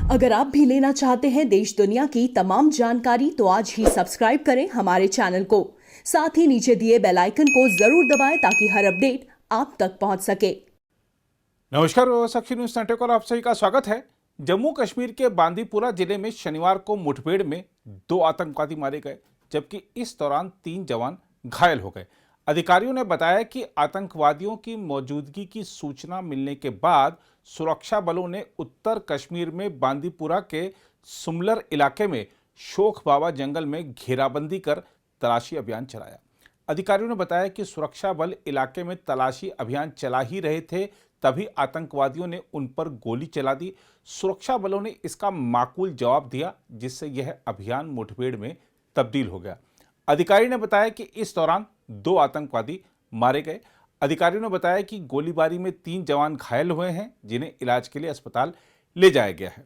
अगर आप भी लेना चाहते हैं देश दुनिया की तमाम जानकारी तो आज ही सब्सक्राइब करें हमारे चैनल को। साथ ही नीचे दिए बेल आइकन को जरूर दबाएं ताकि हर अपडेट आप तक पहुंच सके। नमस्कार, साक्षी न्यूज नेटवर्क और आप सभी का स्वागत है। जम्मू कश्मीर के बांदीपुरा जिले में शनिवार को मुठभेड़ में 2 आतंकवादी मारे गए, जबकि इस दौरान 3 जवान घायल हो गए। अधिकारियों ने बताया कि आतंकवादियों की मौजूदगी की सूचना मिलने के बाद सुरक्षा बलों ने उत्तर कश्मीर में बांदीपुरा के सुमलर इलाके में शोख बाबा जंगल में घेराबंदी कर तलाशी अभियान चलाया। अधिकारियों ने बताया कि सुरक्षा बल इलाके में तलाशी अभियान चला ही रहे थे, तभी आतंकवादियों ने उन पर गोली चला दी। सुरक्षा बलों ने इसका माकूल जवाब दिया, जिससे यह अभियान मुठभेड़ में तब्दील हो गया। अधिकारी ने बताया कि इस दौरान 2 आतंकवादी मारे गए। अधिकारियों ने बताया कि गोलीबारी में 3 जवान घायल हुए हैं, जिन्हें इलाज के लिए अस्पताल ले जाया गया है।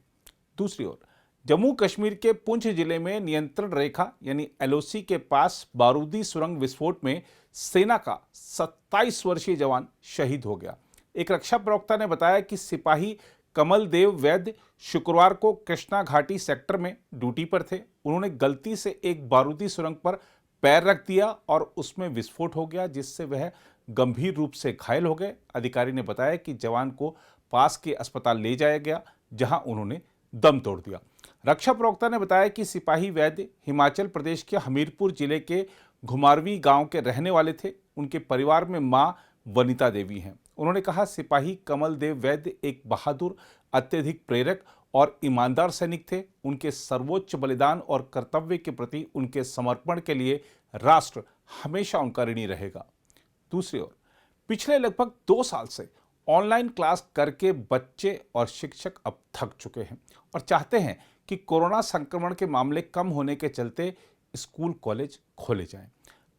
दूसरी ओर जम्मू कश्मीर के पुंछ जिले में नियंत्रण रेखा यानी एलओसी के पास बारूदी सुरंग विस्फोट में सेना का 27 वर्षीय जवान शहीद हो गया। एक रक्षा प्रवक्ता ने बताया कि सिपाही कमल देव वैद्य शुक्रवार को कृष्णा घाटी सेक्टर में ड्यूटी पर थे। उन्होंने गलती से एक बारूदी सुरंग पर पैर रख दिया और उसमें विस्फोट हो गया, जिससे वह गंभीर रूप से घायल हो गए। अधिकारी ने बताया कि जवान को पास के अस्पताल ले जाया गया, जहां उन्होंने दम तोड़ दिया। रक्षा प्रवक्ता ने बताया कि सिपाही वैद्य हिमाचल प्रदेश के हमीरपुर जिले के घुमारवी गांव के रहने वाले थे। उनके परिवार में मां वनिता देवी हैं। उन्होंने कहा, सिपाही कमल देव वैद्य एक बहादुर, अत्यधिक प्रेरक और ईमानदार सैनिक थे। उनके सर्वोच्च बलिदान और कर्तव्य के प्रति उनके समर्पण के लिए राष्ट्र हमेशा उनका ऋणी रहेगा। दूसरी ओर पिछले लगभग 2 साल से ऑनलाइन क्लास करके बच्चे और शिक्षक अब थक चुके हैं और चाहते हैं कि कोरोना संक्रमण के मामले कम होने के चलते स्कूल कॉलेज खोले जाएं।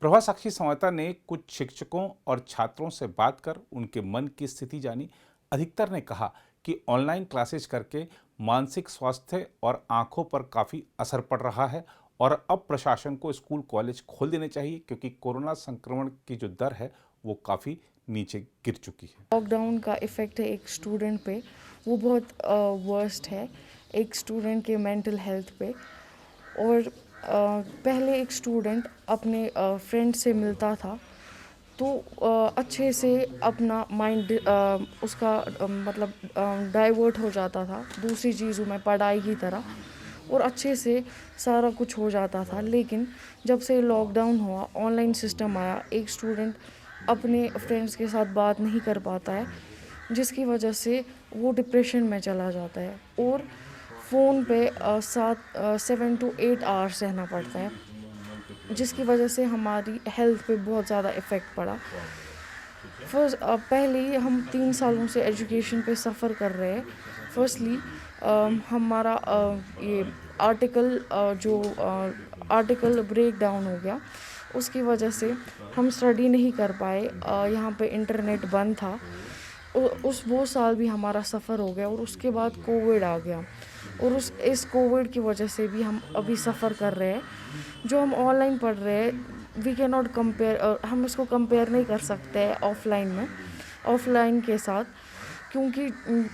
प्रभा साक्षी संवाददाता ने कुछ शिक्षकों और छात्रों से बात कर उनके मन की स्थिति जानी। अधिकतर ने कहा कि ऑनलाइन क्लासेज करके मानसिक स्वास्थ्य और आंखों पर काफ़ी असर पड़ रहा है और अब प्रशासन को स्कूल कॉलेज खोल देने चाहिए, क्योंकि कोरोना संक्रमण की जो दर है वो काफ़ी नीचे गिर चुकी है। लॉकडाउन का इफ़ेक्ट है एक स्टूडेंट पे, वो बहुत वर्स्ट है एक स्टूडेंट के मेंटल हेल्थ पे। और पहले एक स्टूडेंट अपने फ्रेंड से मिलता था तो अच्छे से अपना माइंड उसका मतलब डाइवर्ट हो जाता था दूसरी चीज़ों में, पढ़ाई की तरह, और अच्छे से सारा कुछ हो जाता था। लेकिन जब से लॉकडाउन हुआ, ऑनलाइन सिस्टम आया, एक स्टूडेंट अपने फ्रेंड्स के साथ बात नहीं कर पाता है, जिसकी वजह से वो डिप्रेशन में चला जाता है और फ़ोन पे 7 to 8 आवर्स रहना पड़ता है, जिसकी वजह से हमारी हेल्थ पे बहुत ज़्यादा इफ़ेक्ट पड़ा। पहले ही हम 3 सालों से एजुकेशन पे सफ़र कर रहे हैं। फर्स्टली हमारा ये आर्टिकल ब्रेक डाउन हो गया, उसकी वजह से हम स्टडी नहीं कर पाए। यहाँ पे इंटरनेट बंद था, वो साल भी हमारा सफ़र हो गया। और उसके बाद कोविड आ गया और इस कोविड की वजह से भी हम अभी सफ़र कर रहे हैं। जो हम ऑनलाइन पढ़ रहे हैं, वी कैन नॉट कंपेयर, हम इसको कंपेयर नहीं कर सकते ऑफलाइन के साथ, क्योंकि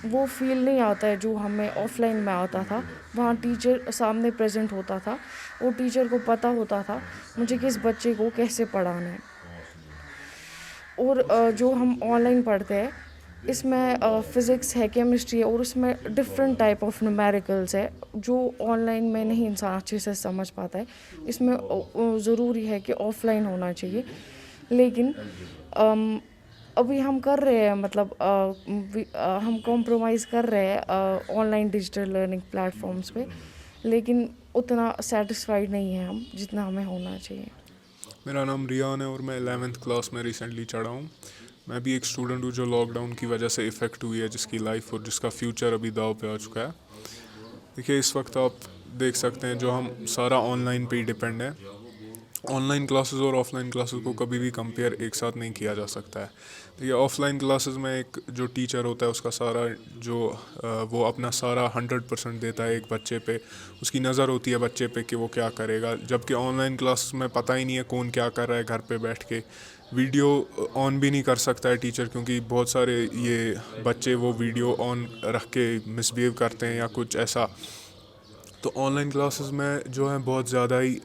वो फील नहीं आता है जो हमें ऑफलाइन में आता था। वहाँ टीचर सामने प्रेजेंट होता था और टीचर को पता होता था मुझे किस बच्चे को कैसे पढ़ाना है। और जो हम ऑनलाइन पढ़ते हैं, इसमें फ़िज़िक्स है, केमिस्ट्री है, और उसमें डिफरेंट टाइप ऑफ न्यूमेरिकल्स है जो ऑनलाइन में नहीं इंसान अच्छे से समझ पाता है। इसमें ज़रूरी है कि ऑफलाइन होना चाहिए। लेकिन अभी हम कर रहे हैं, मतलब हम कॉम्प्रोमाइज़ कर रहे हैं ऑनलाइन डिजिटल लर्निंग प्लेटफॉर्म्स पे, लेकिन उतना सेटिस्फाइड नहीं है हम जितना हमें होना चाहिए। मेरा नाम रियान है और मैं 11th क्लास में रिसेंटली चढ़ा हूँ। मैं भी एक स्टूडेंट हूँ जो लॉकडाउन की वजह से इफ़ेक्ट हुई है, जिसकी लाइफ और जिसका फ्यूचर अभी दाव पे आ चुका है। देखिए, इस वक्त आप देख सकते हैं जो हम सारा ऑनलाइन पे ही डिपेंड है। ऑनलाइन क्लासेस और ऑफलाइन क्लासेस को कभी भी कंपेयर एक साथ नहीं किया जा सकता है। देखिए, ऑफलाइन क्लासेस में एक जो टीचर होता है उसका सारा वो अपना सारा 100% देता है एक बच्चे पे, उसकी नज़र होती है बच्चे पे कि वो क्या करेगा। जबकि ऑनलाइन क्लासेस में पता ही नहीं है कौन क्या कर रहा है घर पे बैठ के। वीडियो ऑन भी नहीं कर सकता है टीचर, क्योंकि बहुत सारे ये बच्चे वो वीडियो ऑन रख के मिसबिहेव करते हैं या कुछ ऐसा। तो ऑनलाइन क्लासेस में जो है बहुत ज़्यादा ही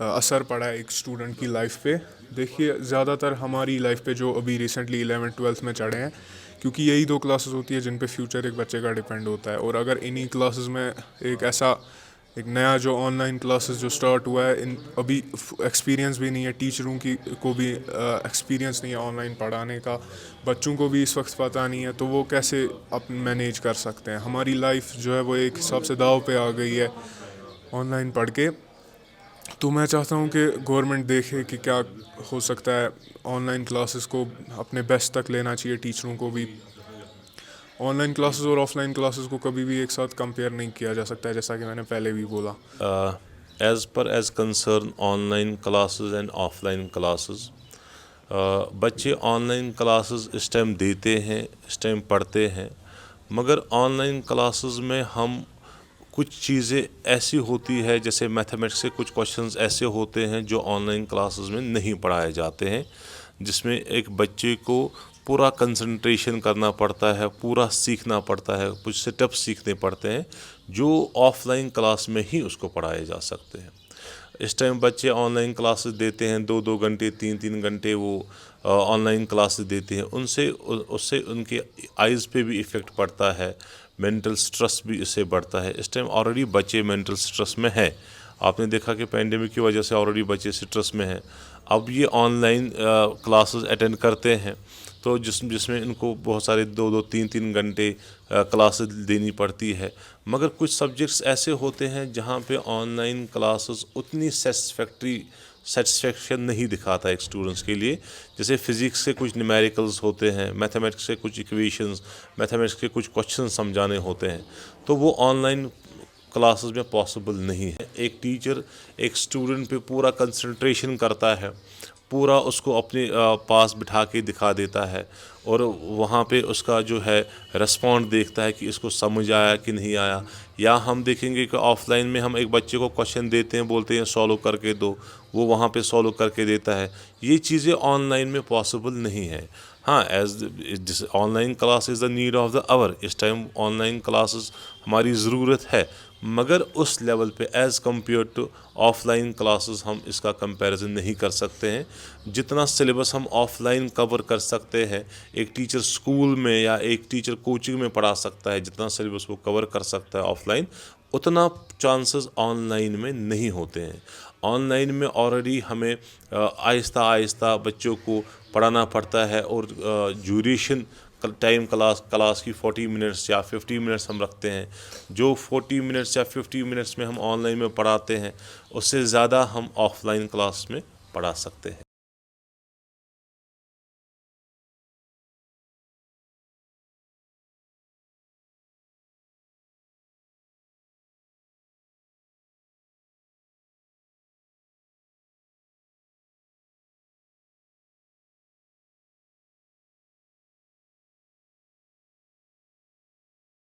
असर पड़ा है एक स्टूडेंट की लाइफ पे। देखिए ज़्यादातर हमारी लाइफ पे जो अभी रिसेंटली 11th-12th में चढ़े हैं, क्योंकि यही 2 क्लासेस होती है जिन पे फ्यूचर एक बच्चे का डिपेंड होता है। और अगर इन्हीं क्लासेस में एक नया जो ऑनलाइन क्लासेस जो स्टार्ट हुआ है, इन अभी एक्सपीरियंस भी नहीं है टीचरों की को भी एक्सपीरियंस नहीं है ऑनलाइन पढ़ाने का, बच्चों को भी इस वक्त पता नहीं है, तो वो कैसे अपन मैनेज कर सकते हैं। हमारी लाइफ जो है वो एक हिसाब से दाव पे आ गई है ऑनलाइन पढ़ के। तो मैं चाहता हूँ कि गवर्नमेंट देखे कि क्या हो सकता है, ऑनलाइन क्लासेस को अपने बेस्ट तक लेना चाहिए। टीचरों को भी ऑनलाइन क्लासेस और ऑफलाइन क्लासेस को कभी भी एक साथ कंपेयर नहीं किया जा सकता है, जैसा कि मैंने पहले भी बोला। as concern online classes and offline classes, बच्चे ऑनलाइन क्लासेस इस टाइम देते हैं, इस टाइम पढ़ते हैं, मगर ऑनलाइन क्लासेस में हम कुछ चीज़ें ऐसी होती है, जैसे मैथमेटिक्स के कुछ क्वेश्चंस ऐसे होते हैं जो ऑनलाइन क्लासेस में नहीं पढ़ाए जाते हैं, जिसमें एक बच्चे को पूरा कंसंट्रेशन करना पड़ता है, पूरा सीखना पड़ता है, कुछ सेटअप्स सीखने पड़ते हैं जो ऑफलाइन क्लास में ही उसको पढ़ाए जा सकते हैं। इस टाइम बच्चे ऑनलाइन क्लासेस देते हैं, 2-2 घंटे 3-3 घंटे वो ऑनलाइन क्लासेस देते हैं। उससे उनके आइज़ पे भी इफ़ेक्ट पड़ता है, मेंटल स्ट्रेस भी इससे बढ़ता है। इस टाइम ऑलरेडी बच्चे मेंटल स्ट्रेस में हैं। आपने देखा कि पैंडेमिक की वजह से ऑलरेडी बच्चे स्ट्रेस में हैं। अब ये ऑनलाइन क्लासेस अटेंड करते हैं, तो जिसमें इनको बहुत सारे 2-2 3-3 घंटे क्लासेस देनी पड़ती है। मगर कुछ सब्जेक्ट्स ऐसे होते हैं जहाँ पे ऑनलाइन क्लासेस उतनी सेटिस्फेक्शन नहीं दिखाता एक स्टूडेंट्स के लिए। जैसे फ़िज़िक्स के कुछ न्यूमेरिकल्स होते हैं, मैथमेटिक्स के कुछ इक्वेशंस, मैथमेटिक्स के कुछ क्वेश्चन समझाने होते हैं, तो वो ऑनलाइन क्लासेस में पॉसिबल नहीं है। एक टीचर एक स्टूडेंट पे पूरा कंसंट्रेशन करता है, पूरा उसको अपने पास बिठा के दिखा देता है, और वहाँ पे उसका जो है रिस्पॉन्ड देखता है कि इसको समझ आया कि नहीं आया। या हम देखेंगे कि ऑफलाइन में हम एक बच्चे को क्वेश्चन देते हैं, बोलते हैं सॉल्व करके दो, वो वहाँ पे सॉल्व करके देता है। ये चीज़ें ऑनलाइन में पॉसिबल नहीं है। हाँ, as online class is the need of the hour. इस टाइम ऑनलाइन क्लासेस हमारी ज़रूरत है, मगर उस लेवल पे as compared to offline classes हम इसका कंपैरिजन नहीं कर सकते हैं। जितना सिलेबस हम ऑफलाइन कवर कर सकते हैं, एक टीचर स्कूल में या एक टीचर कोचिंग में पढ़ा सकता है, जितना सिलेबस वो कवर कर सकता है ऑफलाइन, उतना चांसेस ऑनलाइन में नहीं होते हैं। ऑनलाइन में ऑलरेडी हमें आहिस्ता आहिस्ता बच्चों को पढ़ाना पड़ता है, और ड्यूरेशन टाइम क्लास की 40 मिनट्स या 50 मिनट्स हम रखते हैं। जो 40 मिनट्स या 50 मिनट्स में हम ऑनलाइन में पढ़ाते हैं, उससे ज़्यादा हम ऑफलाइन क्लास में पढ़ा सकते हैं।